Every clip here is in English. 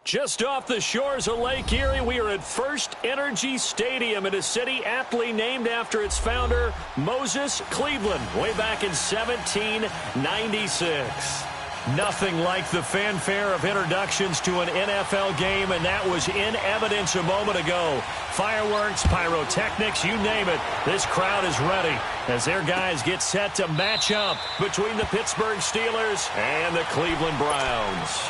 Just off the shores of Lake Erie, we are at First Energy Stadium in a city aptly named after its founder, Moses Cleveland, way back in 1796. Nothing like the fanfare of introductions to an NFL game, and that was in evidence a moment ago. Fireworks, pyrotechnics, you name it. This crowd is ready as their guys get set to match up between the Pittsburgh Steelers and the Cleveland Browns.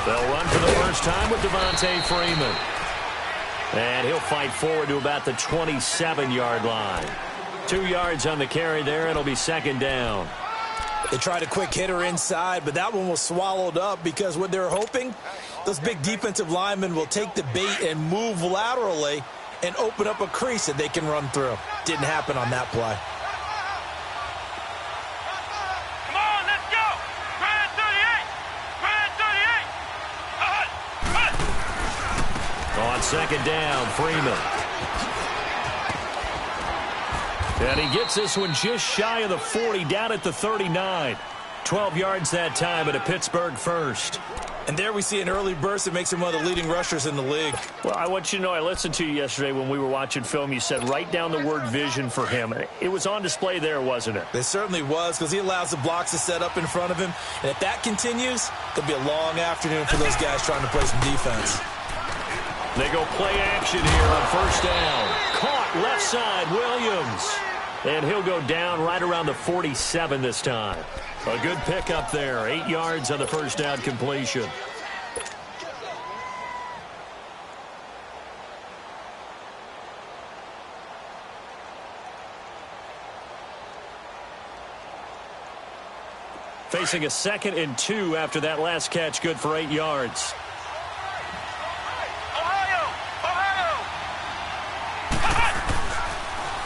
They'll run for the first time with Devontae Freeman. And he'll fight forward to about the 27-yard line. 2 yards on the carry there. It'll be second down. They tried a quick hitter inside, but that one was swallowed up because what they're hoping, those big defensive linemen will take the bait and move laterally and open up a crease that they can run through. Didn't happen on that play. On second down, Freeman. And he gets this one just shy of the 40, down at the 39. 12 yards that time at a Pittsburgh first. And there we see an early burst that makes him one of the leading rushers in the league. Well, I want you to know, I listened to you yesterday when we were watching film. You said write down the word vision for him. It was on display there, wasn't it? It certainly was, because he allows the blocks to set up in front of him. And if that continues, it'll be a long afternoon for those guys trying to play some defense. They go play action here on first down. Caught left side, Williams. And he'll go down right around the 47 this time. A good pickup there. 8 yards on the first down completion. Facing a 2nd and 2 after that last catch, good for 8 yards.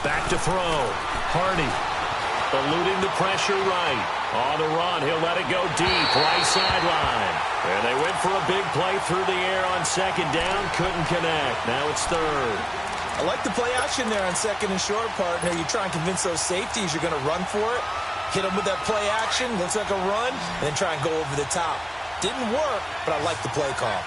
Back to throw. Hardy eluding the pressure right. On the run, he'll let it go deep. Right sideline. And they went for a big play through the air on second down. Couldn't connect. Now it's third. I like the play action there on second and short, partner. You try and convince those safeties you're going to run for it. Hit them with that play action. Looks like a run. And then try and go over the top. Didn't work, but I like the play call.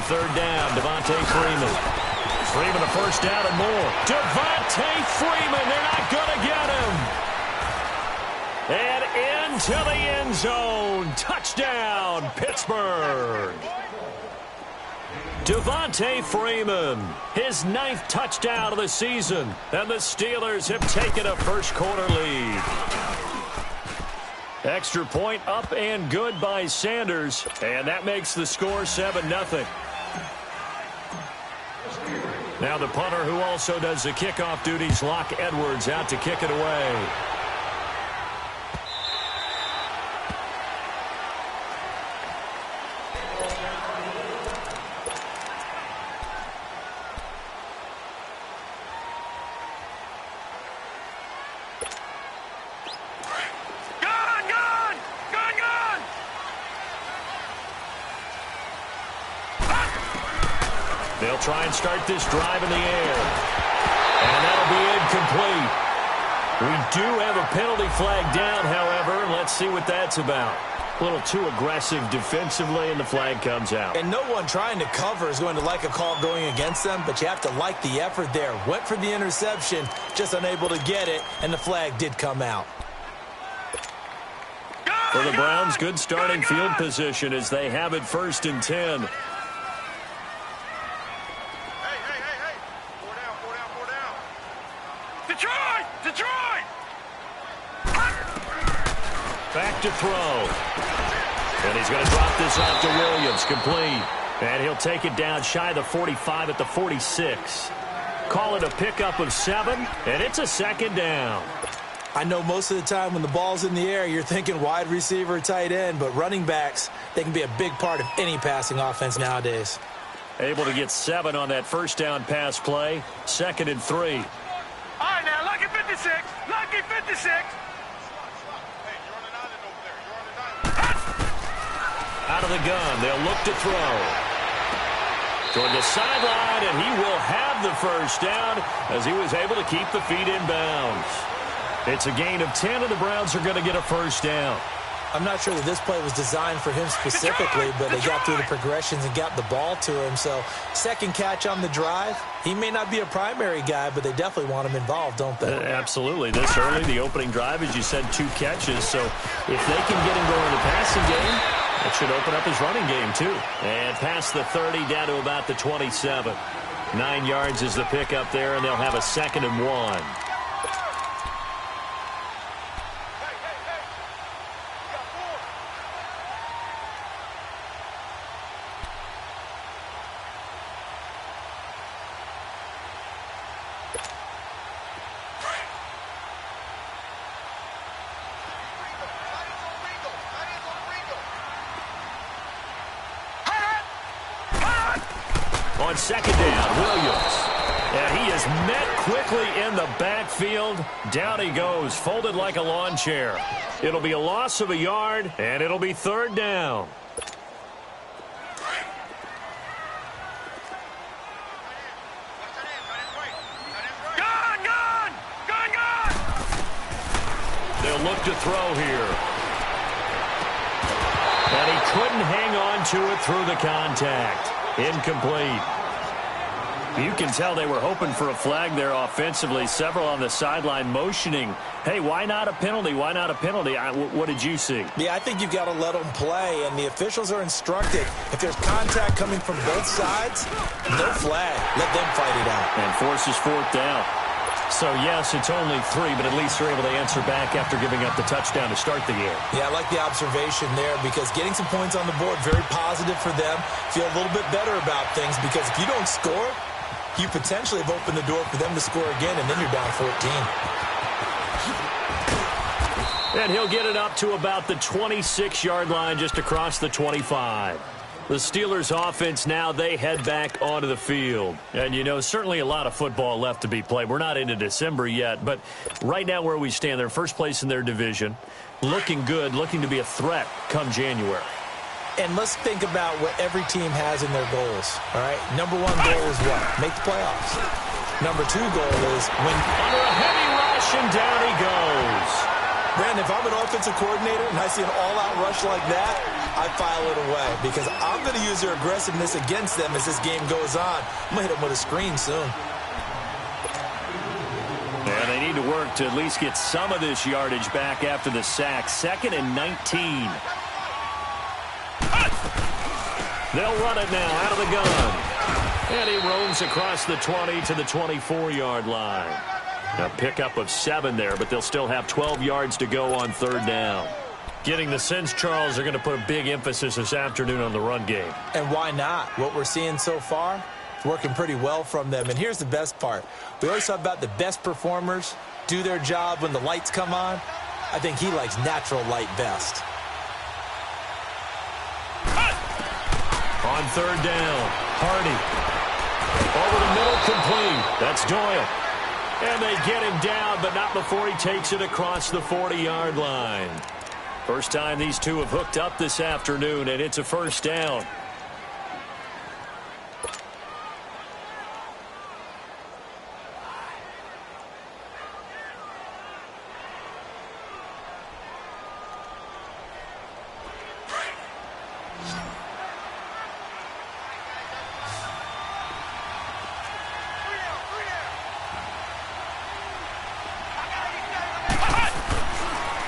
Third down, Devontae Freeman. Freeman the first down and more. Devontae Freeman, they're not going to get him. And into the end zone. Touchdown, Pittsburgh. Devontae Freeman, his 9th touchdown of the season. And the Steelers have taken a first quarter lead. Extra point up and good by Sanders. And that makes the score 7-0. Now the punter, who also does the kickoff duties, Locke Edwards, out to kick it away. They'll try and start this drive in the air. And that'll be incomplete. We do have a penalty flag down, however. Let's see what that's about. A little too aggressive defensively, and the flag comes out. And no one trying to cover is going to like a call going against them, but you have to like the effort there. Went for the interception, just unable to get it, and the flag did come out. For the Browns, good starting field position as they have it 1st and 10. Back to throw. And he's going to drop this off to Williams. Complete. And he'll take it down shy of the 45 at the 46. Call it a pickup of 7, and it's a second down. I know most of the time when the ball's in the air, you're thinking wide receiver, tight end, but running backs, they can be a big part of any passing offense nowadays. Able to get 7 on that first down pass play. 2nd and 3. All right, now, lucky 56. Lucky 56. Out of the gun, they'll look to throw. Toward the sideline, and he will have the first down as he was able to keep the feet in bounds. It's a gain of 10, and the Browns are going to get a first down. I'm not sure that this play was designed for him specifically, but they got through the progressions and got the ball to him. So, second catch on the drive. He may not be a primary guy, but they definitely want him involved, don't they? Absolutely. This early, the opening drive, as you said, 2 catches. So, if they can get him going in the passing game, it should open up his running game, too. And past the 30, down to about the 27. 9 yards is the pickup there, and they'll have a 2nd and 1. On 2nd down, Williams. And he is met quickly in the backfield. Down he goes, folded like a lawn chair. It'll be a loss of a yard, and it'll be 3rd down. Gone! They'll look to throw here. And he couldn't hang on to it through the contact. Incomplete. You can tell they were hoping for a flag there offensively. Several on the sideline motioning, hey, why not a penalty? Why not a penalty? What did you see? Yeah, I think you've got to let them play, and the officials are instructed. If there's contact coming from both sides, no flag. Let them fight it out. And forces 4th down. So, yes, it's only 3, but at least they're able to answer back after giving up the touchdown to start the game. Yeah, I like the observation there because getting some points on the board, very positive for them. Feel a little bit better about things because if you don't score, you potentially have opened the door for them to score again, and then you're down 14. And he'll get it up to about the 26-yard line just across the 25. The Steelers offense now, they head back onto the field. And, you know, certainly a lot of football left to be played. We're not into December yet, but right now where we stand, they're first place in their division. Looking good, looking to be a threat come January. And let's think about what every team has in their goals, all right? Number 1 goal is what? Make the playoffs. Number 2 goal is win. Under a heavy rush, and down he goes. Brandon, if I'm an offensive coordinator and I see an all-out rush like that, I file it away because I'm going to use their aggressiveness against them as this game goes on. I'm going to hit them with a screen soon. And they need to work to at least get some of this yardage back after the sack. 2nd and 19. They'll run it now out of the gun. And he roams across the 20 to the 24-yard line. A pickup of 7 there, but they'll still have 12 yards to go on 3rd down. Getting the sense, Charles, they're going to put a big emphasis this afternoon on the run game. And why not? What we're seeing so far, it's working pretty well from them. And here's the best part. We always talk about the best performers do their job when the lights come on. I think he likes natural light best. On 3rd down, Hardy. Over the middle, complete. That's Doyle. And they get him down, but not before he takes it across the 40-yard line. First time these two have hooked up this afternoon, and it's a first down.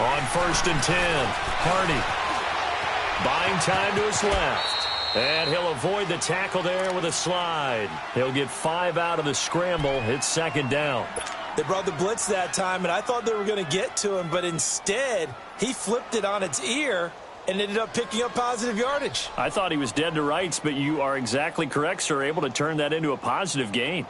On 1st and 10, Hardy buying time to his left. And he'll avoid the tackle there with a slide. He'll get 5 out of the scramble. It's 2nd down. They brought the blitz that time, and I thought they were going to get to him, but instead he flipped it on its ear and ended up picking up positive yardage. I thought he was dead to rights, but you are exactly correct, sir, able to turn that into a positive gain.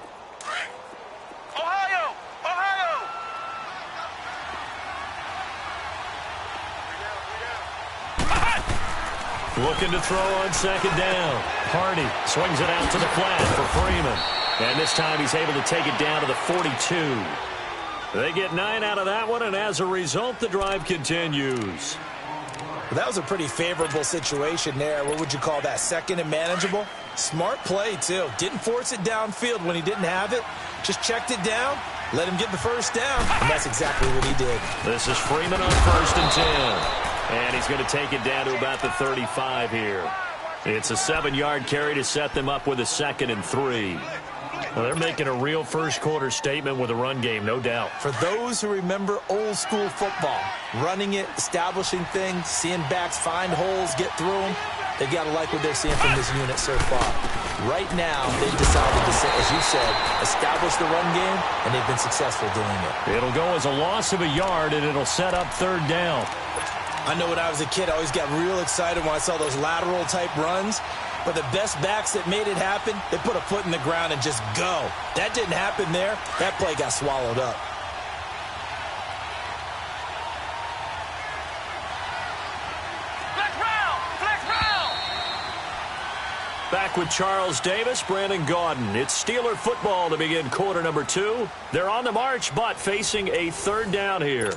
Looking to throw on second down. Hardy swings it out to the flat for Freeman. And this time he's able to take it down to the 42. They get 9 out of that one, and as a result, the drive continues. That was a pretty favorable situation there. What would you call that? Second and manageable? Smart play, too. Didn't force it downfield when he didn't have it. Just checked it down, let him get the first down, and that's exactly what he did. This is Freeman on 1st and 10. And he's going to take it down to about the 35 here. It's a 7-yard carry to set them up with a 2nd and 3. Well, they're making a real first-quarter statement with a run game, no doubt. For those who remember old-school football, running it, establishing things, seeing backs find holes, get through them, they got to like what they're seeing from this unit so far. Right now, they've decided to, as you said, establish the run game, and they've been successful doing it. It'll go as a loss of a yard, and it'll set up 3rd down. I know when I was a kid, I always got real excited when I saw those lateral-type runs. But the best backs that made it happen, they put a foot in the ground and just go. That didn't happen there. That play got swallowed up. Flex round! Flex round! Back with Charles Davis, Brandon Gaudin. It's Steeler football to begin quarter number 2. They're on the march, but facing a 3rd down here.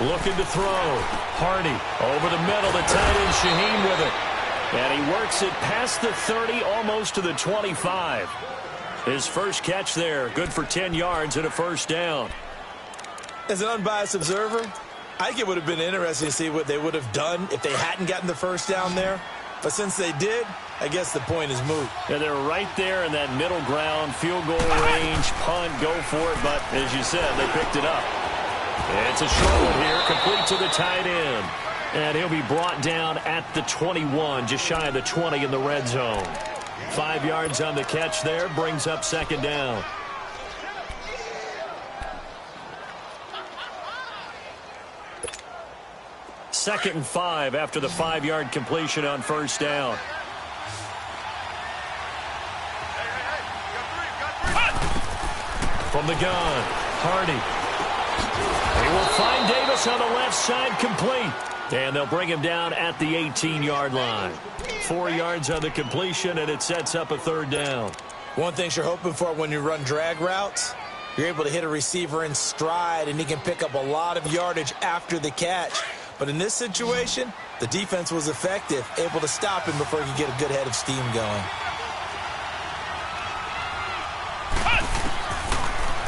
Looking to throw. Hardy over the middle. The tight end Shaheen with it. And he works it past the 30, almost to the 25. His first catch there. Good for 10 yards and a 1st down. As an unbiased observer, I think it would have been interesting to see what they would have done if they hadn't gotten the 1st down there. But since they did, I guess the point is moot. Yeah, they're right there in that middle ground, field goal range, punt, go for it. But as you said, they picked it up. It's a short one here, complete to the tight end. And he'll be brought down at the 21, just shy of the 20 in the red zone. 5 yards on the catch there, brings up 2nd down. Second and 5 after the 5-yard completion on 1st down. From the gun, Hardy. He will find Davis on the left side, complete. And they'll bring him down at the 18-yard line. 4 yards on the completion, and it sets up a 3rd down. One thing you're hoping for when you run drag routes, you're able to hit a receiver in stride, and he can pick up a lot of yardage after the catch. But in this situation, the defense was effective, able to stop him before he could get a good head of steam going.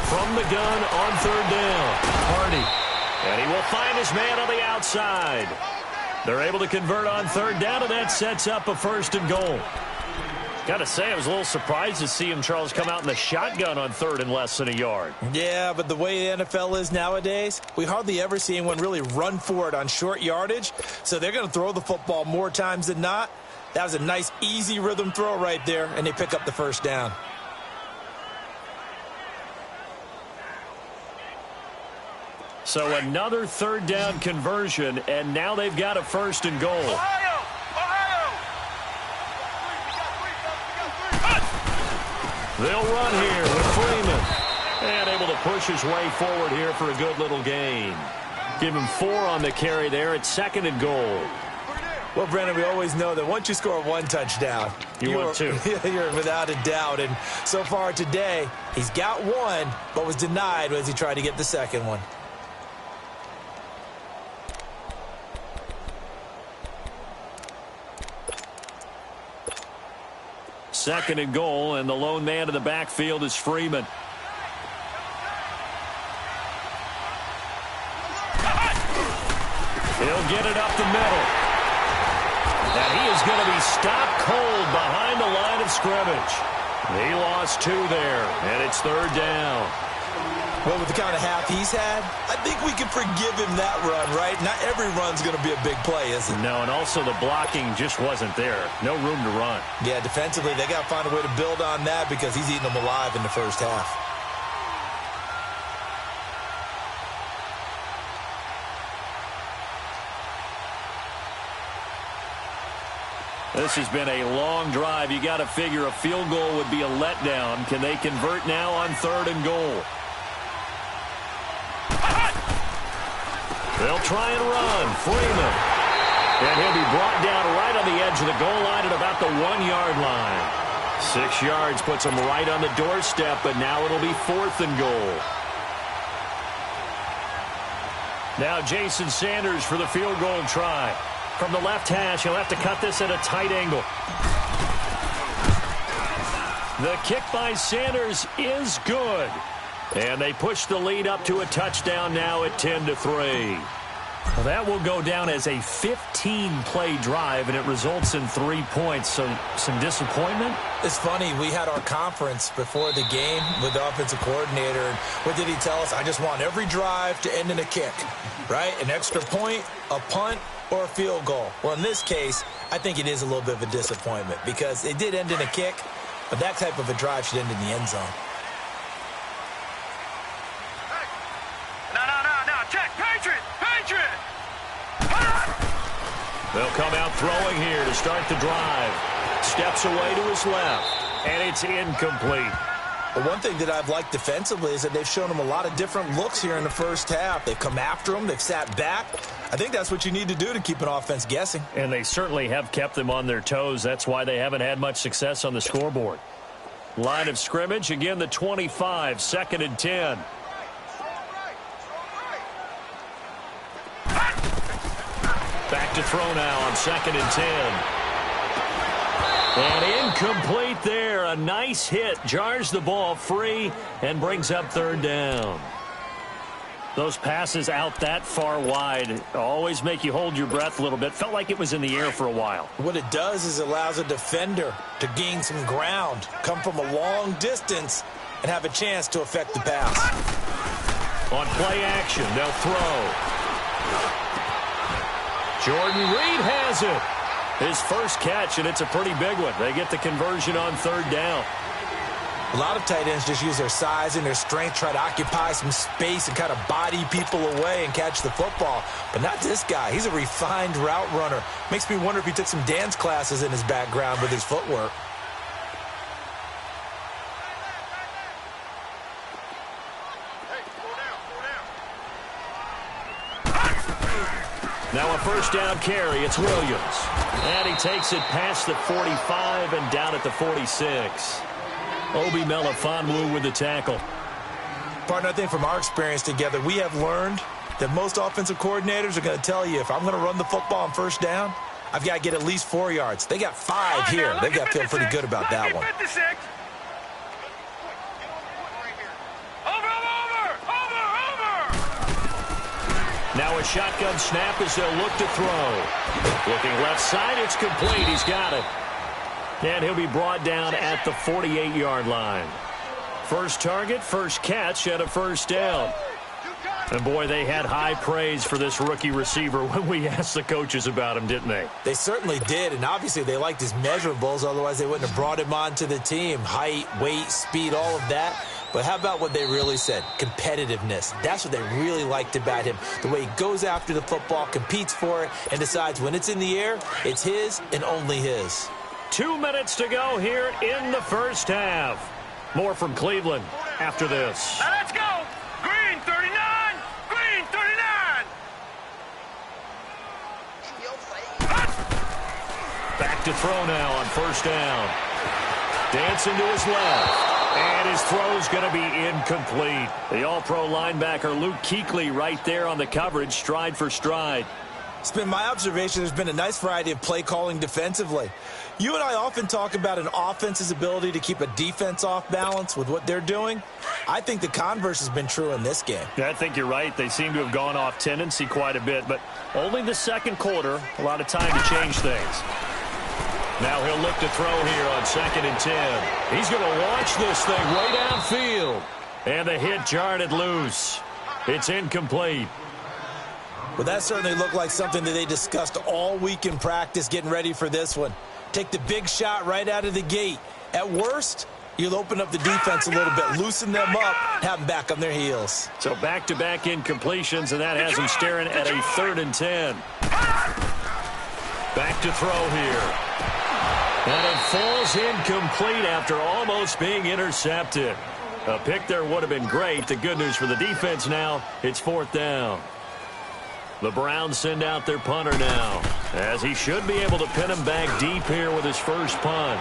From the gun on 3rd down, Hardy. And he will find his man on the outside. They're able to convert on 3rd down, and that sets up a 1st and goal. Got to say, I was a little surprised to see him, Charles, come out in the shotgun on 3rd and less than a yard. Yeah, but the way the NFL is nowadays, we hardly ever see anyone really run for it on short yardage. So they're going to throw the football more times than not. That was a nice, easy rhythm throw right there, and they pick up the 1st down. So another 3rd down conversion, and now they've got a 1st and goal. Ohio! They'll run here with Freeman. And able to push his way forward here for a good little gain. Give him 4 on the carry there. It's 2nd and goal. Well, Brandon, we always know that once you score 1 touchdown, you want 2. You're without a doubt. And so far today, he's got 1, but was denied as he tried to get the 2nd one. 2nd and goal, and the lone man in the backfield is Freeman. He'll get it up the middle. And he is going to be stopped cold behind the line of scrimmage. He lost 2 there, and it's 3rd down. Well, with the kind of half he's had, I think we can forgive him that run, right? Not every run's going to be a big play, is it? No, and also the blocking just wasn't there. No room to run. Yeah, defensively, they got to find a way to build on that because he's eating them alive in the first half. This has been a long drive. You got to figure a field goal would be a letdown. Can they convert now on 3rd and goal? They'll try and run. Freeman. And he'll be brought down right on the edge of the goal line at about the 1-yard line. 6 yards puts him right on the doorstep, but now it'll be 4th and goal. Now Jason Sanders for the field goal try. From the left hash, he'll have to cut this at a tight angle. The kick by Sanders is good. And they push the lead up to a touchdown now at 10-3. Well, that will go down as a 15-play drive, and it results in 3 points. So some disappointment? It's funny. We had our conference before the game with the offensive coordinator. And what did he tell us? I just want every drive to end in a kick, right? An extra point, a punt, or a field goal. Well, in this case, I think it is a little bit of a disappointment because it did end in a kick, but that type of a drive should end in the end zone. No, check, Patriot! They'll come out throwing here to start the drive. Steps away to his left, and it's incomplete. But one thing that I've liked defensively is that they've shown him a lot of different looks here in the first half. They've come after him. They've sat back. I think that's what you need to do to keep an offense guessing. And they certainly have kept them on their toes. That's why they haven't had much success on the scoreboard. Line of scrimmage, again the 25, 2nd and 10. Back to throw now on 2nd and 10. And incomplete there. A nice hit. Jars the ball free and brings up 3rd down. Those passes out that far wide always make you hold your breath a little bit. Felt like it was in the air for a while. What it does is it allows a defender to gain some ground, come from a long distance, and have a chance to affect the pass. On play action, they'll throw. Jordan Reed has it. His first catch, and it's a pretty big one. They get the conversion on 3rd down. A lot of tight ends just use their size and their strength, try to occupy some space and kind of body people away and catch the football. But not this guy. He's a refined route runner. Makes me wonder if he took some dance classes in his background with his footwork. Now a 1st down carry. It's Williams. And he takes it past the 45 and down at the 46. Obi Melifonwu with the tackle. Partner, I think from our experience together, we have learned that most offensive coordinators are going to tell you, if I'm going to run the football on 1st down, I've got to get at least 4 yards. They got 5 here. They've got to feel pretty good about that one. 56. Now a shotgun snap as they'll look to throw. Looking left side, it's complete. He's got it. And he'll be brought down at the 48-yard line. First target, first catch, and a 1st down. And, boy, they had high praise for this rookie receiver when we asked the coaches about him, didn't they? They certainly did, and obviously they liked his measurables. Otherwise, they wouldn't have brought him onto the team. Height, weight, speed, all of that. But how about what they really said? Competitiveness. That's what they really liked about him. The way he goes after the football, competes for it, and decides when it's in the air, it's his and only his. 2 minutes to go here in the first half. More from Cleveland after this. Now let's go. Green 39. Green 39. Back to throw now on 1st down. Dancing to his left. And his throw's going to be incomplete. The all-pro linebacker Luke Kuechly right there on the coverage, stride for stride. It's been my observation there's been a nice variety of play calling defensively. You and I often talk about an offense's ability to keep a defense off balance with what they're doing. I think the converse has been true in this game. Yeah, I think you're right. They seem to have gone off tendency quite a bit, but only the 2nd quarter, a lot of time to change things. Now he'll look to throw here on 2nd and 10. He's going to launch this thing way downfield. And the hit jarred it loose. It's incomplete. Well, that certainly looked like something that they discussed all week in practice getting ready for this one. Take the big shot right out of the gate. At worst, you'll open up the defense a little bit, loosen them up, have them back on their heels. So back-to-back incompletions, and that has them staring at a 3rd and 10. Back to throw here. And it falls incomplete after almost being intercepted. A pick there would have been great. The good news for the defense now, it's 4th down. The Browns send out their punter now, as he should be able to pin him back deep here with his first punt.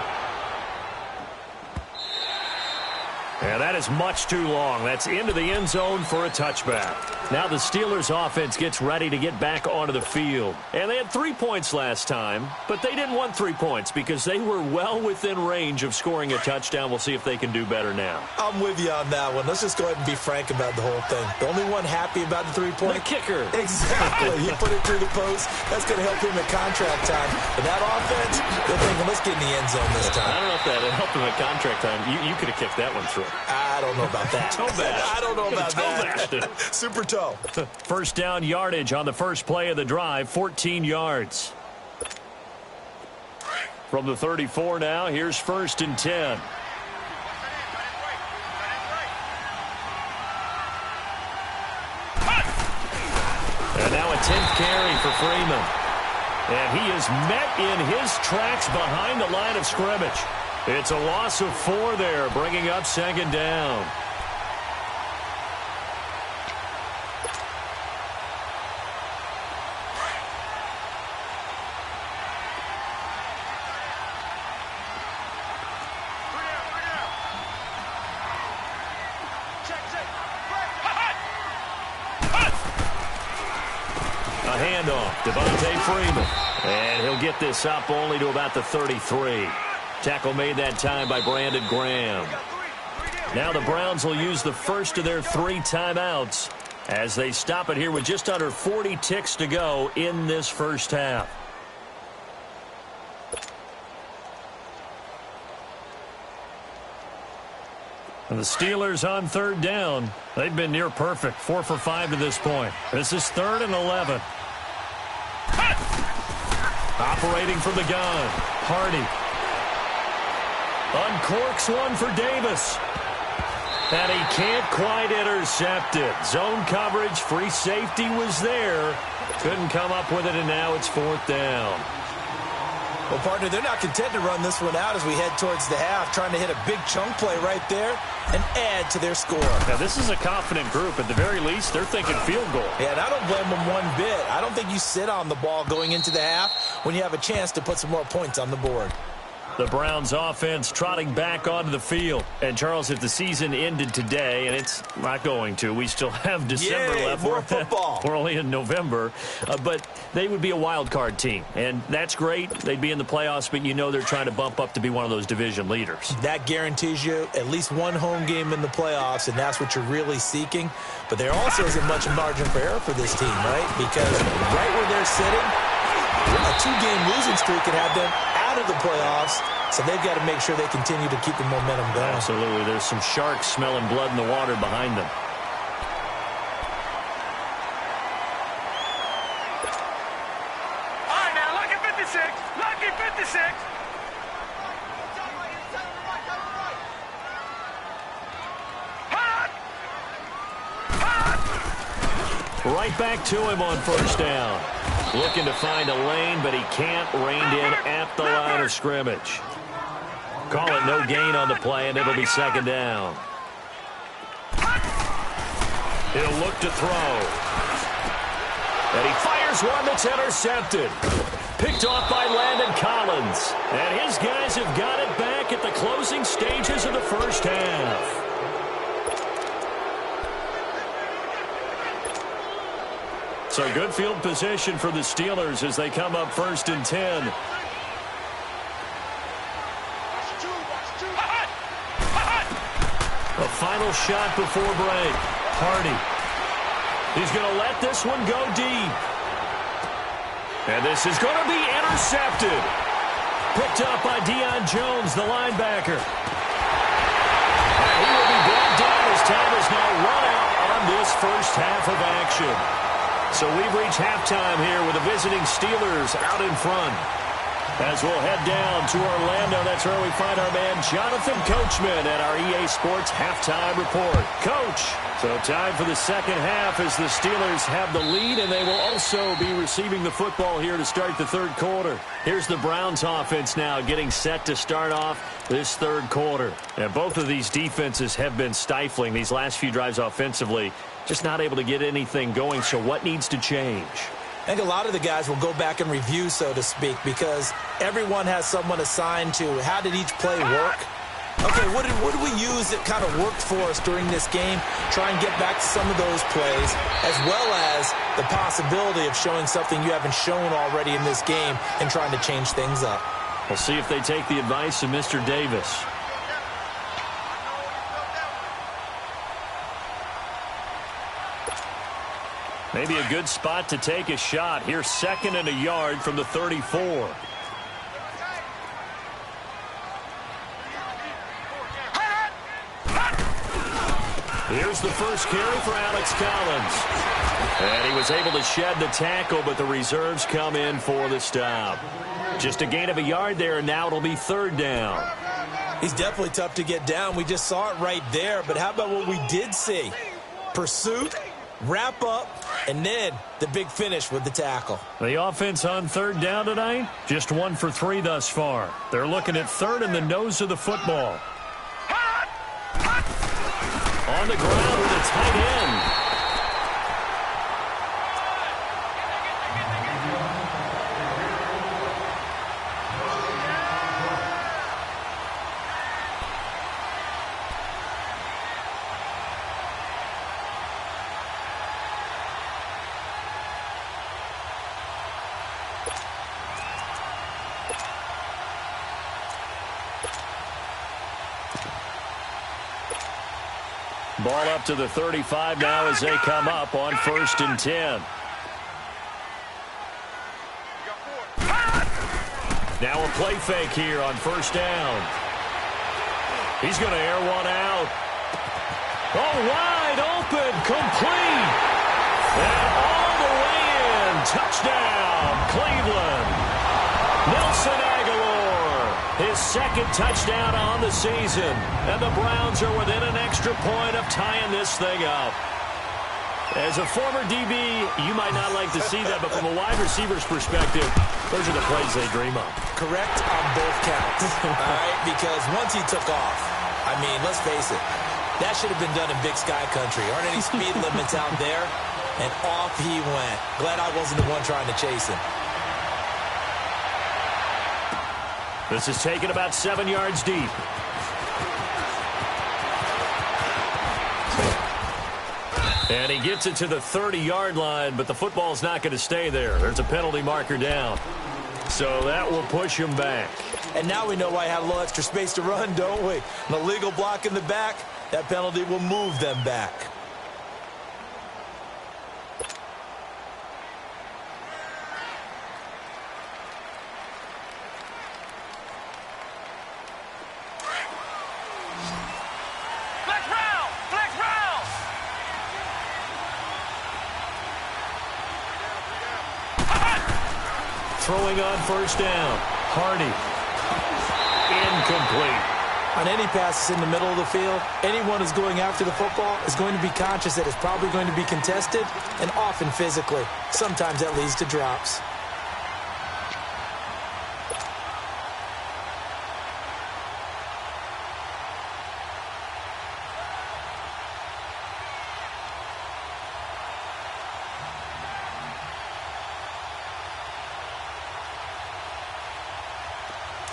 And that is much too long. That's into the end zone for a touchback. Now the Steelers offense gets ready to get back onto the field. And they had 3 points last time, but they didn't want 3 points because they were well within range of scoring a touchdown. We'll see if they can do better now. I'm with you on that one. Let's just go ahead and be frank about the whole thing. The only one happy about the 3-point? The kicker. Exactly. He put it through the post. That's going to help him at contract time. But that offense, they're thinking, let's get in the end zone this time. I don't know if that helped him at contract time. You could have kicked that one through. I don't know about that. Toe bash. I don't know about that. Toe Super toe. First down yardage on the first play of the drive, 14 yards. From the 34 now, here's 1st and 10. And now a 10th carry for Freeman. And he is met in his tracks behind the line of scrimmage. It's a loss of 4 there, bringing up 2nd down. A handoff, Devontae Freeman. And he'll get this up only to about the 33. Tackle made that time by Brandon Graham. Now the Browns will use the first of their 3 timeouts as they stop it here with just under 40 ticks to go in this first half. And the Steelers on 3rd down. They've been near perfect, 4 for 5 to this point. This is 3rd and 11. Operating from the gun, Hardy. Uncorks one for Davis. And he can't quite intercept it. Zone coverage, free safety was there. Couldn't come up with it, and now it's 4th down. Well, partner, they're not content to run this one out as we head towards the half, trying to hit a big chunk play right there and add to their score. Now, this is a confident group. At the very least, they're thinking field goal. Yeah, and I don't blame them one bit. I don't think you sit on the ball going into the half when you have a chance to put some more points on the board. The Browns offense trotting back onto the field. And, Charles, if the season ended today, and it's not going to, we still have December left. More football. We're only in November. But they would be a wild card team. And that's great. They'd be in the playoffs, but you know they're trying to bump up to be one of those division leaders. That guarantees you at least one home game in the playoffs, and that's what you're really seeking. But there also isn't much margin for error for this team, right? Because right where they're sitting, a 2-game losing streak could have them out of the playoffs, so they've got to make sure they continue to keep the momentum going. Absolutely. There's some sharks smelling blood in the water behind them. All right, now, lucky 56. Lucky 56. Hot! Hot! Right back to him on 1st down. Looking to find a lane, but he can't rein in at the line of scrimmage. Call it no gain on the play, and it'll be 2nd down. He'll look to throw. And he fires one that's intercepted. Picked off by Landon Collins. And his guys have got it back at the closing stages of the first half. So good field position for the Steelers as they come up 1st and 10. A final shot before break. Hardy. He's going to let this one go deep. And this is going to be intercepted. Picked up by Deion Jones, the linebacker. And he will be brought down as time is now run out on this first half of action. So we've reached halftime here with the visiting Steelers out in front. As we'll head down to Orlando, that's where we find our man Jonathan Coachman at our EA Sports Halftime Report. Coach, so time for the second half as the Steelers have the lead, and they will also be receiving the football here to start the third quarter. Here's the Browns offense now getting set to start off this third quarter. And both of these defenses have been stifling these last few drives offensively, just not able to get anything going. So what needs to change? I think a lot of the guys will go back and review, so to speak, because everyone has someone assigned to how did each play work. Okay, what did we use that kind of worked for us during this game? Try and get back to some of those plays, as well as the possibility of showing something you haven't shown already in this game and trying to change things up. We'll see if they take the advice of Mr. Davis. Maybe a good spot to take a shot. Here's 2nd and a yard from the 34. Here's the first carry for Alex Collins. And he was able to shed the tackle, but the reserves come in for the stop. Just a gain of a yard there, and now it'll be 3rd down. He's definitely tough to get down. We just saw it right there, but how about what we did see? Pursuit, wrap up, and then the big finish with the tackle. The offense on 3rd down tonight, just 1 for 3 thus far. They're looking at 3rd and the nose of the football. On the ground with a tight end. Ball up to the 35 now as they come up on 1st and 10. Now a play fake here on 1st down. He's going to air one out. Oh, wide open, complete. And all the way in. Touchdown, Cleveland. Nelson Aguilar, his 2nd touchdown on the season. And the Browns are within an extra point of tying this thing up. As a former DB, you might not like to see that, but from a wide receiver's perspective, those are the plays they dream of. Correct on both counts, all right? Because once he took off, I mean, let's face it, that should have been done in Big Sky Country. Aren't any speed limits out there? And off he went. Glad I wasn't the one trying to chase him. This is taken about 7 yards deep. And he gets it to the 30-yard line, but the football's not going to stay there. There's a penalty marker down. So that will push him back. And now we know why I had a little extra space to run, don't we? An illegal block in the back, that penalty will move them back. Throwing on 1st down. Hardy. Incomplete. On any passes in the middle of the field, anyone who's going after the football is going to be conscious that it's probably going to be contested, and often physically. Sometimes that leads to drops.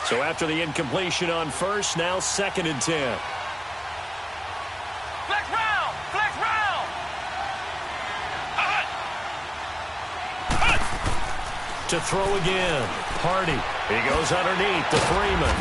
So after the incompletion on 1st, now 2nd and 10. Flex round! Flex round! To throw again. Hardy. He goes underneath to Freeman.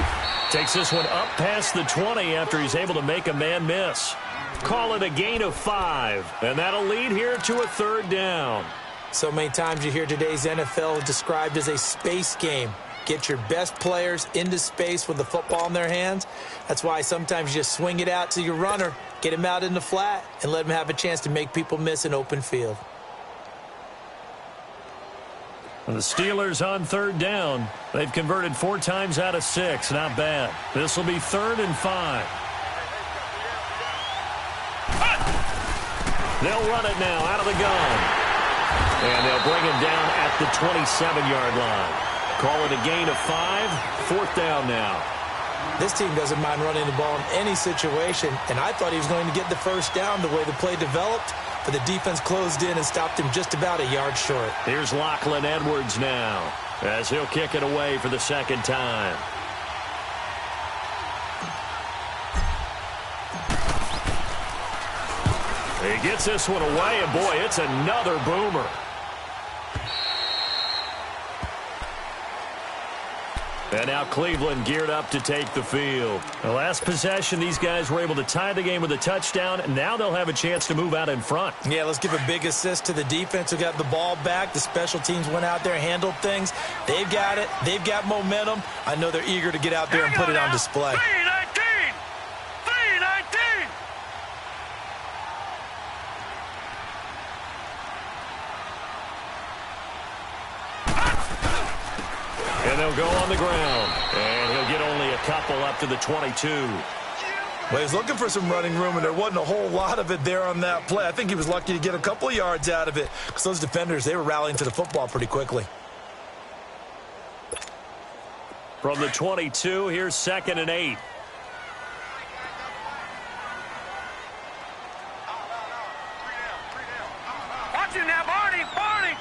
Takes this one up past the 20 after he's able to make a man miss. Call it a gain of 5. And that'll lead here to a 3rd down. So many times you hear today's NFL described as a space game. Get your best players into space with the football in their hands. That's why sometimes you just swing it out to your runner, get him out in the flat, and let him have a chance to make people miss an open field. The Steelers on third down. They've converted 4 times out of 6. Not bad. This will be 3rd and 5. They'll run it now out of the gun. And they'll bring him down at the 27-yard line. Call it a gain of 5. 4th down now. This team doesn't mind running the ball in any situation, and I thought he was going to get the first down the way the play developed, but the defense closed in and stopped him just about a yard short. Here's Lachlan Edwards now as he'll kick it away for the 2nd time. He gets this one away, and boy, it's another boomer. And now Cleveland geared up to take the field. The last possession, these guys were able to tie the game with a touchdown, and now they'll have a chance to move out in front. Yeah, let's give a big assist to the defense who got the ball back. The special teams went out there, handled things. They've got it. They've got momentum. I know they're eager to get out there and put it on display. 319! 319! And they'll go on the ground. And he'll get only a couple up to the 22. Well, he's looking for some running room, and there wasn't a whole lot of it there on that play. I think he was lucky to get a couple of yards out of it because those defenders, they were rallying to the football pretty quickly. From the 22, here's 2nd and 8. Watch him now, Barney! Barney!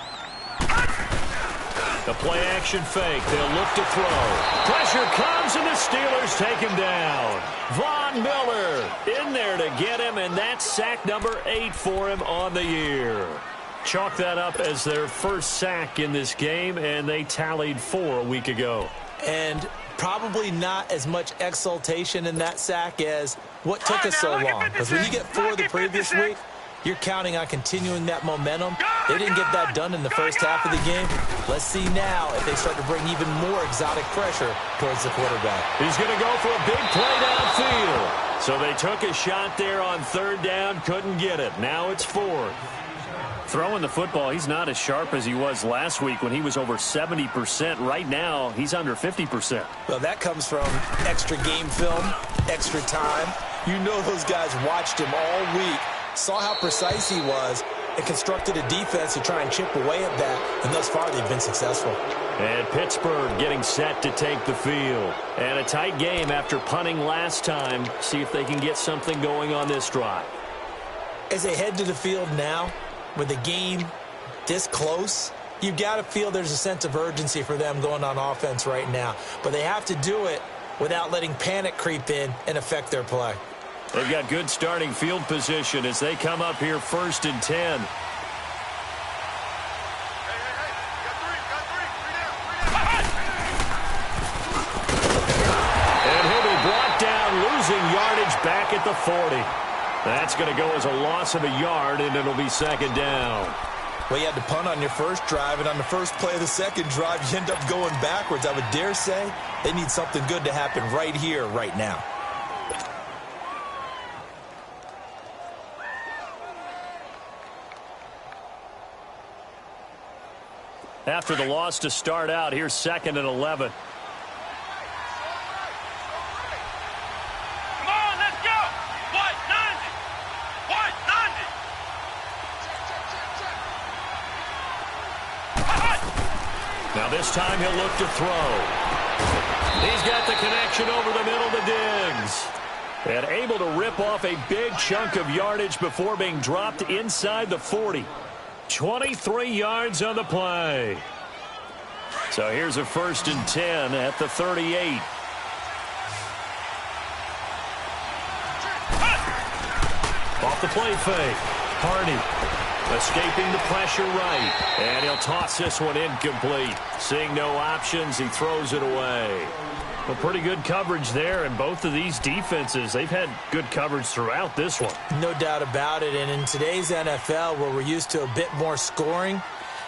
The play-action fake. They'll look to throw. Pressure comes, and the Steelers take him down. Von Miller in there to get him, and that's sack number 8 for him on the year. Chalk that up as their first sack in this game, and they tallied 4 a week ago. And probably not as much exultation in that sack as what took us so long. Because when you get 4 the previous week, you're counting on continuing that momentum. They didn't get that done in the first half of the game. Let's see now if they start to bring even more exotic pressure towards the quarterback. He's going to go for a big play downfield. So they took a shot there on 3rd down, couldn't get it. Now it's 4th. Throwing the football, he's not as sharp as he was last week when he was over 70%. Right now, he's under 50%. Well, that comes from extra game film, extra time. You know those guys watched him all week, saw how precise he was, and constructed a defense to try and chip away at that, and thus far they've been successful. And Pittsburgh getting set to take the field. And a tight game after punting last time. See if they can get something going on this drive. As they head to the field now, with the game this close, you've got to feel there's a sense of urgency for them going on offense right now. But they have to do it without letting panic creep in and affect their play. They've got good starting field position as they come up here 1st and 10. And he'll be brought down, losing yardage back at the 40. That's going to go as a loss of a yard, and it'll be 2nd down. Well, you had to punt on your first drive, and on the first play of the second drive, you end up going backwards. I would dare say they need something good to happen right here, right now. After the loss to start out, here's 2nd and 11. Come on, let's go! What? 90! What? 90! Now this time he'll look to throw. He's got the connection over the middle to Diggs. And able to rip off a big chunk of yardage before being dropped inside the 40. 23 yards on the play. So here's a 1st and 10 at the 38. Off the play fake. Hardy escaping the pressure right. And he'll toss this one incomplete. Seeing no options, he throws it away. Well, pretty good coverage there, and both of these defenses, they've had good coverage throughout this one. No doubt about it, and in today's NFL, where we're used to a bit more scoring,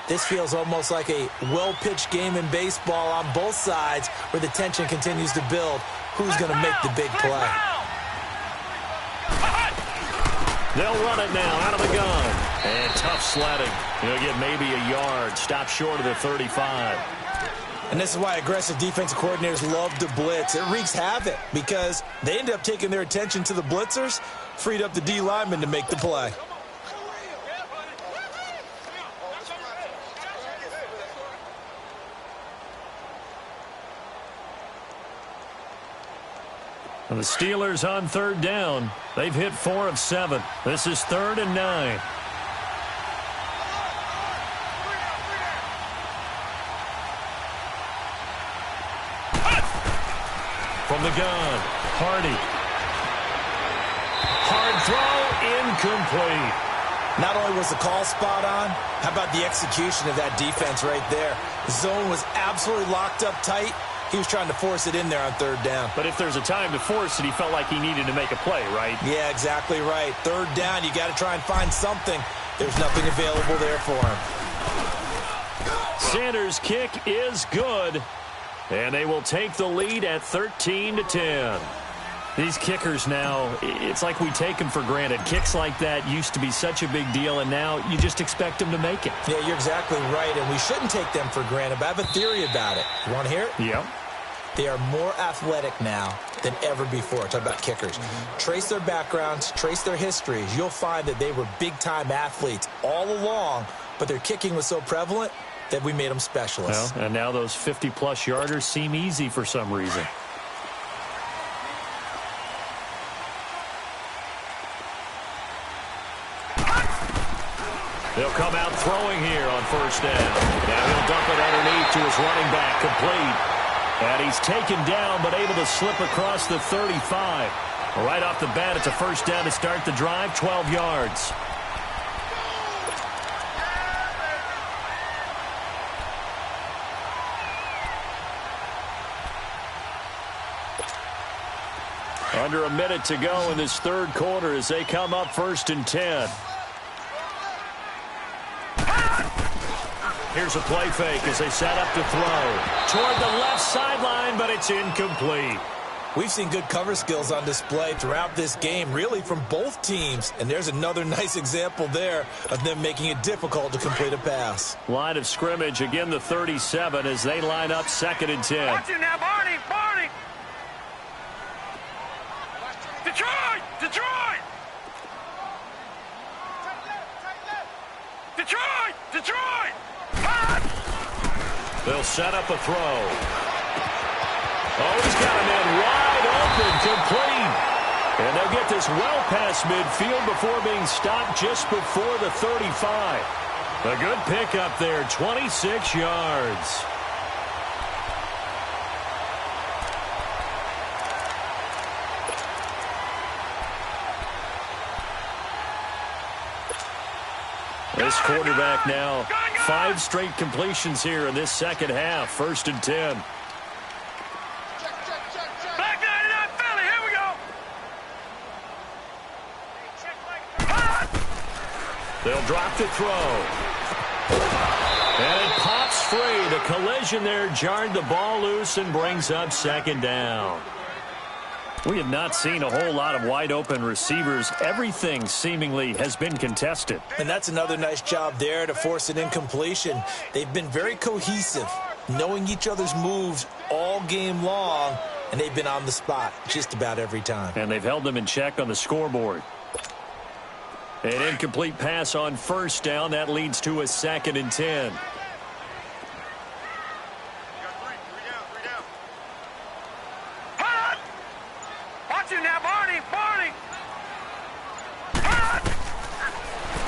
this feels almost like a well-pitched game in baseball on both sides where the tension continues to build. Who's going to make the big play? They'll run it now out of the gun. And tough sledding. He'll get maybe a yard. Stop short of the 35. And this is why aggressive defensive coordinators love to blitz. It wreaks havoc because they end up taking their attention to the blitzers, freed up the D lineman to make the play. And the Steelers on third down. They've hit 4 of 7. This is 3rd and 9. From the gun, Hardy. Hard throw, incomplete. Not only was the call spot on, how about the execution of that defense right there? The zone was absolutely locked up tight. He was trying to force it in there on third down. But if there's a time to force it, he felt like he needed to make a play, right? Yeah, exactly right. Third down, you got to try and find something. There's nothing available there for him. Sanders' kick is good. And they will take the lead at 13-10. These kickers now, it's like we take them for granted. Kicks like that used to be such a big deal, and now you just expect them to make it. Yeah, you're exactly right, and we shouldn't take them for granted. But I have a theory about it. You want to hear it? Yeah. They are more athletic now than ever before. Talk about kickers. Trace their backgrounds, trace their histories. You'll find that they were big-time athletes all along, but their kicking was so prevalent that we made them specialists. Well, and now those 50-plus yarders seem easy for some reason. They'll come out throwing here on first down. Now he'll dump it underneath to his running back, complete. And he's taken down, but able to slip across the 35. Right off the bat, it's a first down to start the drive, 12 yards. Under a minute to go in this third quarter as they come up 1st and 10. Here's a play fake as they set up to throw. Toward the left sideline, but it's incomplete. We've seen good cover skills on display throughout this game, really from both teams. And there's another nice example there of them making it difficult to complete a pass. Line of scrimmage, again the 37 as they line up 2nd and 10. Watch it now, Barney, Barney. Detroit, Detroit. Detroit, Detroit. They'll set up a throw. Oh, he's got a man wide open, complete. And they'll get this well past midfield before being stopped just before the 35. A good pickup there, 26 yards. This quarterback now, 5 straight completions here in this second half. 1st and 10. Back 99, Philly, here we go. They'll drop the throw. And it pops free. The collision there jarred the ball loose and brings up 2nd down. We have not seen a whole lot of wide-open receivers. Everything seemingly has been contested. And that's another nice job there to force an incompletion. They've been very cohesive, knowing each other's moves all game long, and they've been on the spot just about every time. And they've held them in check on the scoreboard. An incomplete pass on first down. That leads to a 2nd and 10.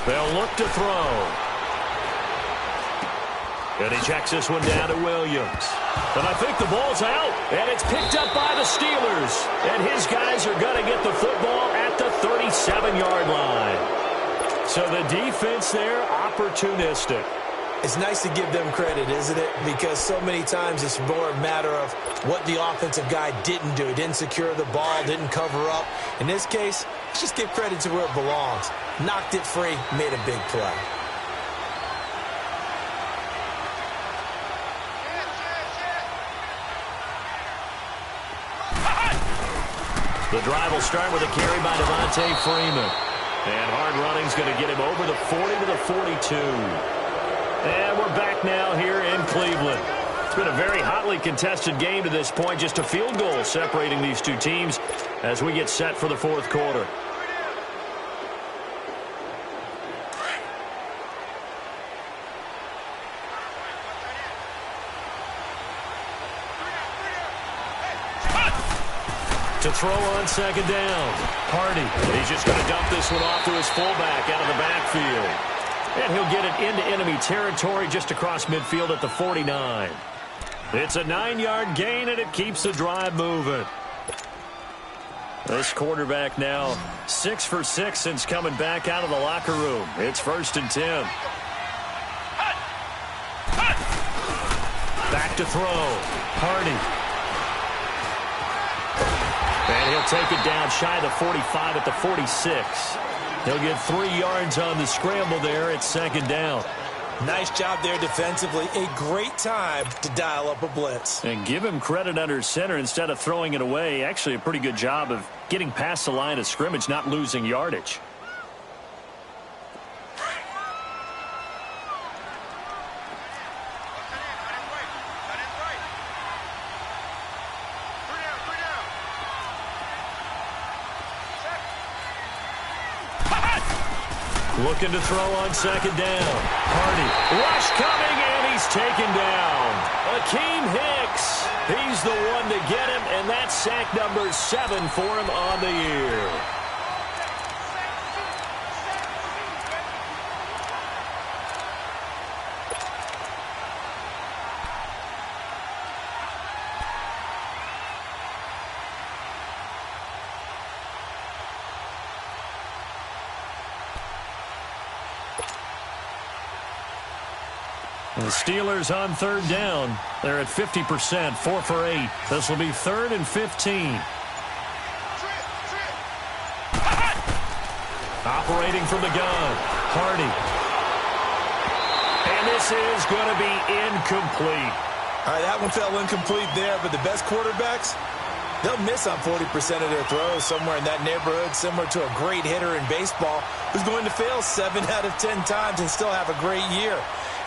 They'll look to throw. And he checks this one down to Williams. And I think the ball's out. And it's picked up by the Steelers. And his guys are going to get the football at the 37-yard line. So the defense there, opportunistic. It's nice to give them credit, isn't it? Because so many times it's more a matter of what the offensive guy didn't do. He didn't secure the ball, didn't cover up. In this case, let's just give credit to where it belongs. Knocked it free, made a big play. The drive will start with a carry by Devontae Freeman. And hard running's going to get him over the 40 to the 42. And we're back now here in Cleveland. It's been a very hotly contested game to this point. Just a field goal separating these two teams as we get set for the fourth quarter. To throw on second down. Hardy. He's just going to dump this one off to his fullback out of the backfield. And he'll get it into enemy territory just across midfield at the 49. It's a 9-yard gain, and it keeps the drive moving. This quarterback now 6 for 6 since coming back out of the locker room. It's 1st and 10. Back to throw. Hardy. And he'll take it down shy of the 45 at the 46. He'll get 3 yards on the scramble there at second down. Nice job there defensively. A great time to dial up a blitz. And give him credit under center instead of throwing it away. Actually a pretty good job of getting past the line of scrimmage, not losing yardage. Looking to throw on second down. Hardy. Rush coming, and he's taken down. Akeem Hicks. He's the one to get him, and that's sack number 7 for him on the year. The Steelers on third down. They're at 50%, 4 for 8. This will be 3rd and 15. Operating from the gun, Hardy. And this is going to be incomplete. All right, that one fell incomplete there, but the best quarterbacks, they'll miss on 40% of their throws, somewhere in that neighborhood, similar to a great hitter in baseball who's going to fail 7 out of 10 times and still have a great year.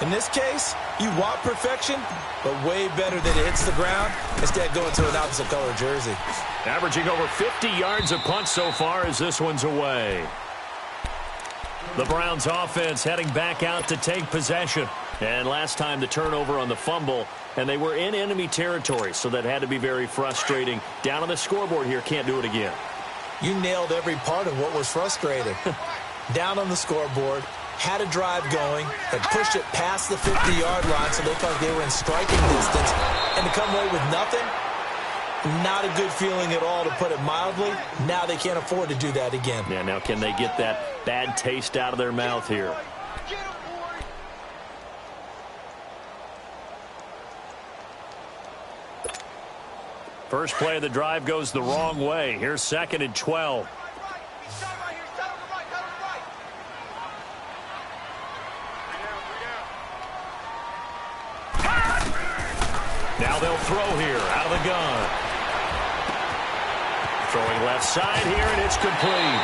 In this case, you want perfection, but way better that it hits the ground instead of going to an opposite color jersey. Averaging over 50 yards a punt so far as this one's away. The Browns offense heading back out to take possession. And last time the turnover on the fumble, and they were in enemy territory, so that had to be very frustrating. Down on the scoreboard here, can't do it again. You nailed every part of what was frustrating. Down on the scoreboard, had a drive going, and pushed it past the 50-yard line so they thought they were in striking distance, and to come away with nothing, not a good feeling at all, to put it mildly. Now they can't afford to do that again. Yeah, now can they get that bad taste out of their mouth here? First play of the drive goes the wrong way. Here's 2nd and 12. Now they'll throw here out of the gun. Throwing left side here, and it's complete.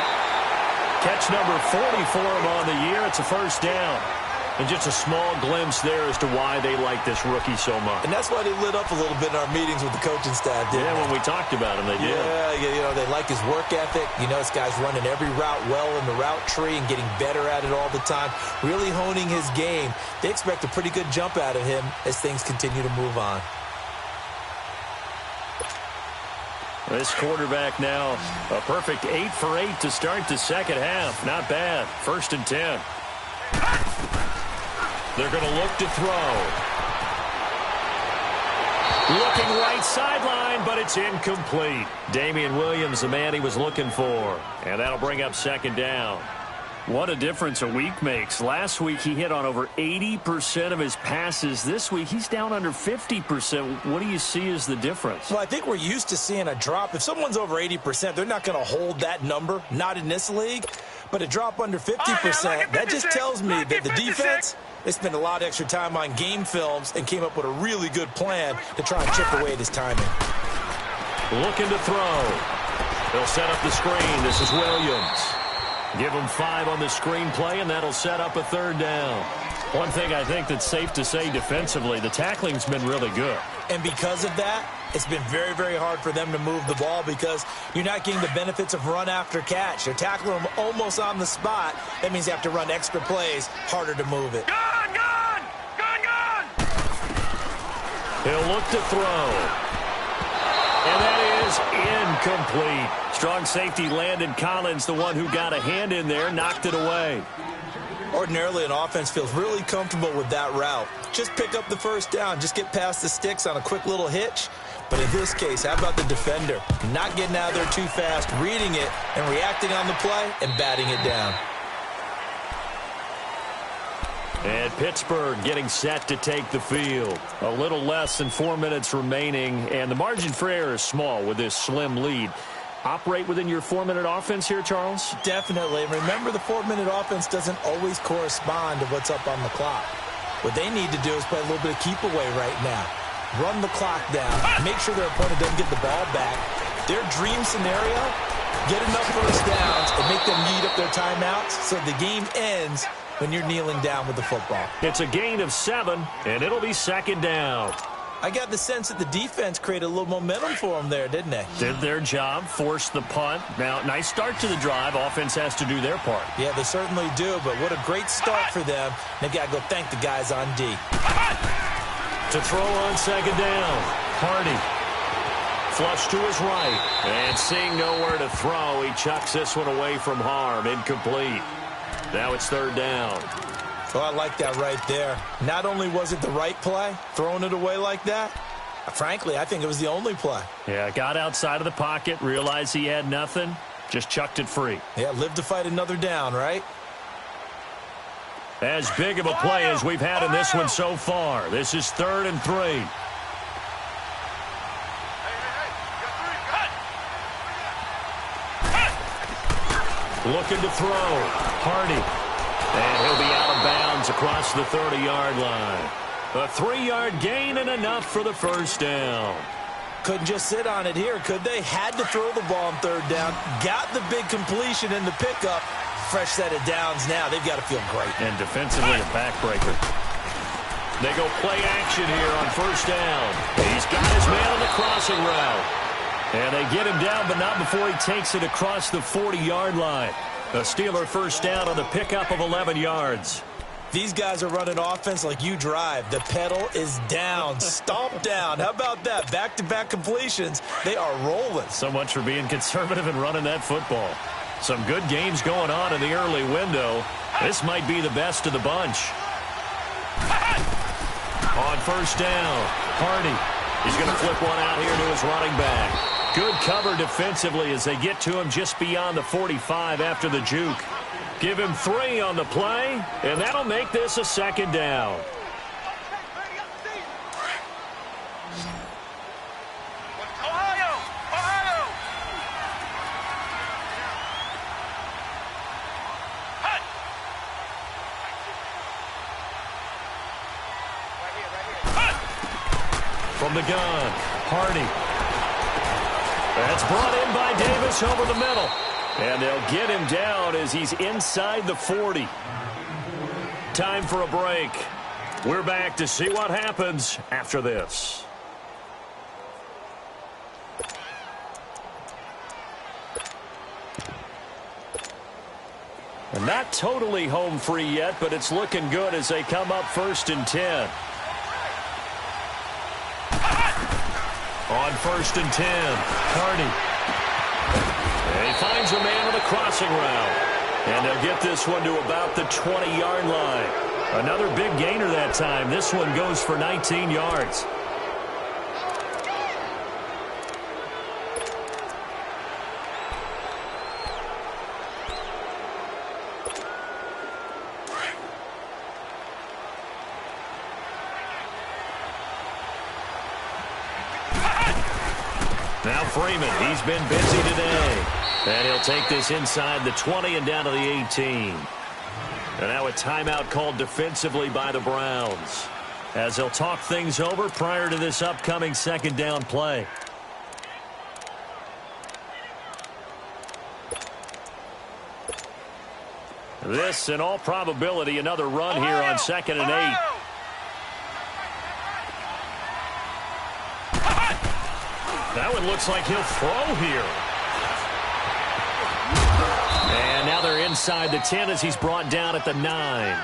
Catch number 40 for him on the year. It's a first down. And just a small glimpse there as to why they like this rookie so much. And that's why they lit up a little bit in our meetings with the coaching staff, didn't Yeah, they? when we talked about him, they did. Yeah, you know, they like his work ethic. You know, this guy's running every route well in the route tree and getting better at it all the time, really honing his game. They expect a pretty good jump out of him as things continue to move on. This quarterback now, a perfect 8 for 8 to start the second half. Not bad. 1st and 10. They're going to look to throw. Looking right sideline, but it's incomplete. Damian Williams, the man he was looking for. And that'll bring up 2nd down. What a difference a week makes. Last week he hit on over 80% of his passes. This week he's down under 50%. What do you see as the difference? Well, I think we're used to seeing a drop. If someone's over 80%, they're not going to hold that number, not in this league. But a drop under 50%, that just tells me that the defense, they spent a lot of extra time on game films and came up with a really good plan to try and chip away at his timing. Looking to throw. They'll set up the screen. This is Williams. Give them 5 on the screenplay, and that'll set up a third down. One thing I think that's safe to say defensively, the tackling's been really good. And because of that, it's been very, very hard for them to move the ball because you're not getting the benefits of run after catch. They're tackling them almost on the spot. That means you have to run extra plays, harder to move it. Gone, gone! Gone, gone! He'll look to throw. And that is incomplete. Strong safety Landon Collins, the one who got a hand in there, knocked it away. Ordinarily, an offense feels really comfortable with that route. Just pick up the first down. Just get past the sticks on a quick little hitch. But in this case, how about the defender? Not getting out of there too fast, reading it, and reacting on the play, and batting it down. And Pittsburgh getting set to take the field. A little less than 4 minutes remaining, and the margin for error is small with this slim lead. Operate within your 4-minute offense here, Charles? Definitely. Remember, the 4-minute offense doesn't always correspond to what's up on the clock. What they need to do is play a little bit of keep away right now. Run the clock down. Make sure their opponent doesn't get the ball back. Their dream scenario, get enough first downs and make them eat up their timeouts so the game ends when you're kneeling down with the football. It's a gain of 7, and it'll be second down. I got the sense that the defense created a little momentum for them there, didn't they? Did their job, forced the punt. Now, nice start to the drive. Offense has to do their part. Yeah, they certainly do, but what a great start for them. They've got to go thank the guys on D. To throw on second down, Hardy. Flush to his right. And seeing nowhere to throw, he chucks this one away from harm. Incomplete. Now it's third down. Oh, I like that right there. Not only was it the right play, throwing it away like that, frankly, I think it was the only play. Yeah, got outside of the pocket, realized he had nothing, just chucked it free. Yeah, live to fight another down, right? As big of a play as we've had in this one so far. This is 3rd and 3. Looking to throw. Hardy. And he'll be out of bounds across the 30-yard line. A 3-yard gain and enough for the first down. Couldn't just sit on it here, could they? Had to throw the ball on third down. Got the big completion in the pickup. Fresh set of downs now. They've got to feel great. And defensively a backbreaker. They go play action here on first down. He's got his man on the crossing route. And they get him down, but not before he takes it across the 40-yard line. A Steeler first down on the pickup of 11 yards. These guys are running offense like you drive. The pedal is down. Stomp down. How about that? Back-to-back completions. They are rolling. So much for being conservative and running that football. Some good games going on in the early window. This might be the best of the bunch. On first down, Hardy. He's going to flip one out here to his running back. Good cover defensively as they get to him just beyond the 45 after the juke. Give him 3 on the play, and that'll make this a second down. Ohio! Ohio! From the gun, Hardy. That's brought in by Davis over the middle. And they'll get him down as he's inside the 40. Time for a break. We're back to see what happens after this. And not totally home free yet, but it's looking good as they come up 1st and 10. On 1st and 10, Hardy. And he finds a man on the crossing route. And they'll get this one to about the 20-yard line. Another big gainer that time. This one goes for 19 yards. Now Freeman, he's been busy today. And he'll take this inside the 20 and down to the 18. And now a timeout called defensively by the Browns, as they'll talk things over prior to this upcoming second down play. This, in all probability, another run here on 2nd and 8. That one looks like he'll throw here. And now they're inside the 10 as he's brought down at the 9.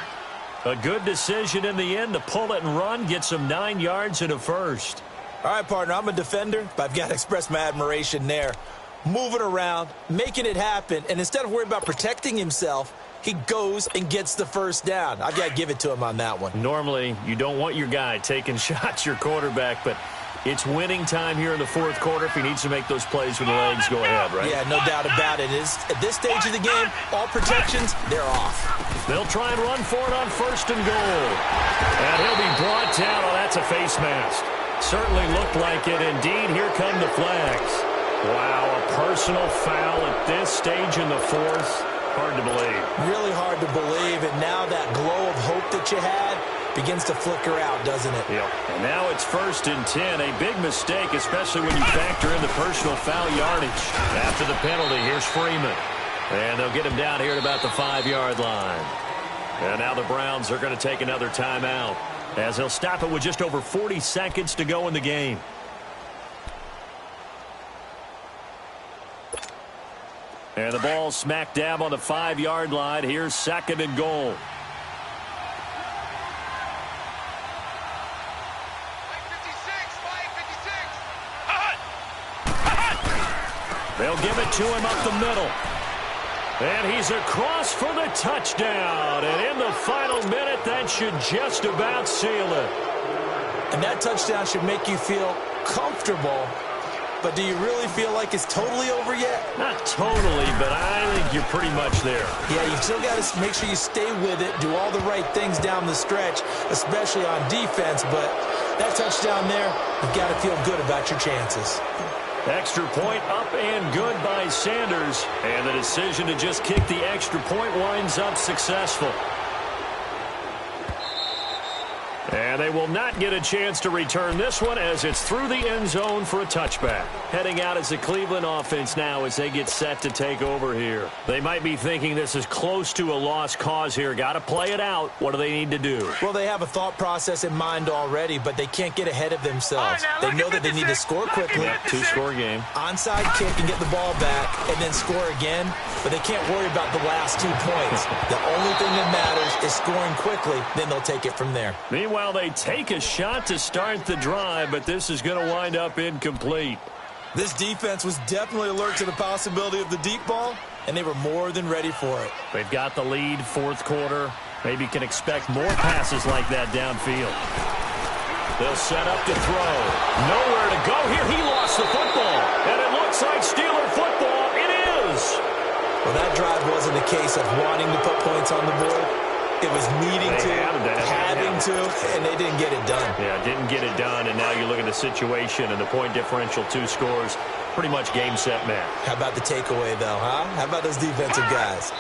A good decision in the end to pull it and run, gets him 9 yards and a first. All right, partner, I'm a defender, but I've got to express my admiration there. Moving around, making it happen, and instead of worrying about protecting himself, he goes and gets the first down. I've got to give it to him on that one. Normally, you don't want your guy taking shots, your quarterback, but it's winning time here in the fourth quarter. If he needs to make those plays with the legs, go ahead, right? Yeah, no doubt about it. At this stage of the game, all protections, they're off. They'll try and run for it on 1st and goal. And he'll be brought down. Oh, that's a face mask. Certainly looked like it. Indeed, here come the flags. Wow, a personal foul at this stage in the fourth. Hard to believe. Really hard to believe, and now that glow of hope that you had begins to flicker out, doesn't it? Yep. And now it's 1st and 10. A big mistake, especially when you factor in the personal foul yardage. After the penalty, here's Freeman. And they'll get him down here at about the 5-yard line. And now the Browns are going to take another timeout, as they'll stop it with just over 40 seconds to go in the game. And the ball smack dab on the 5-yard line. Here's 2nd and goal. They'll give it to him up the middle. And he's across for the touchdown. And in the final minute, that should just about seal it. And that touchdown should make you feel comfortable. But do you really feel like it's totally over yet? Not totally, but I think you're pretty much there. Yeah, you've still got to make sure you stay with it, do all the right things down the stretch, especially on defense. But that touchdown there, you've got to feel good about your chances. Extra point up and good by Sanders. And the decision to just kick the extra point winds up successful. And they will not get a chance to return this one as it's through the end zone for a touchback. Heading out as the Cleveland offense now as they get set to take over here. They might be thinking this is close to a lost cause here. Got to play it out. What do they need to do? Well, they have a thought process in mind already, but they can't get ahead of themselves. They know that they need to score quickly. Yep, 2-score game. Onside kick and get the ball back and then score again, but they can't worry about the last 2 points. The only thing that matters is scoring quickly, then they'll take it from there. Meanwhile, they take a shot to start the drive, but this is going to wind up incomplete. This defense was definitely alert to the possibility of the deep ball, and they were more than ready for it. They've got the lead, fourth quarter. Maybe can expect more passes like that downfield. They'll set up to throw. Nowhere to go here. He lost the football, and it looks like Steeler football. It is. Well, that drive wasn't a case of wanting to put points on the board. It was needing to, having to, and they didn't get it done. Yeah, didn't get it done, and now you look at the situation and the point differential, 2 scores, pretty much game, set, match. How about the takeaway, though, huh? How about those defensive guys?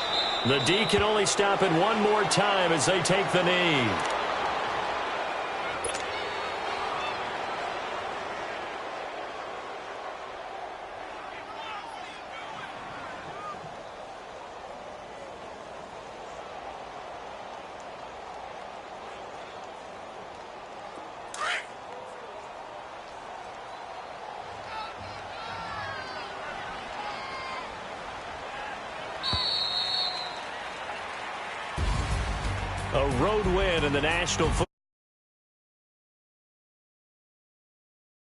The D can only stop it one more time as they take the knee. A road win in the National Football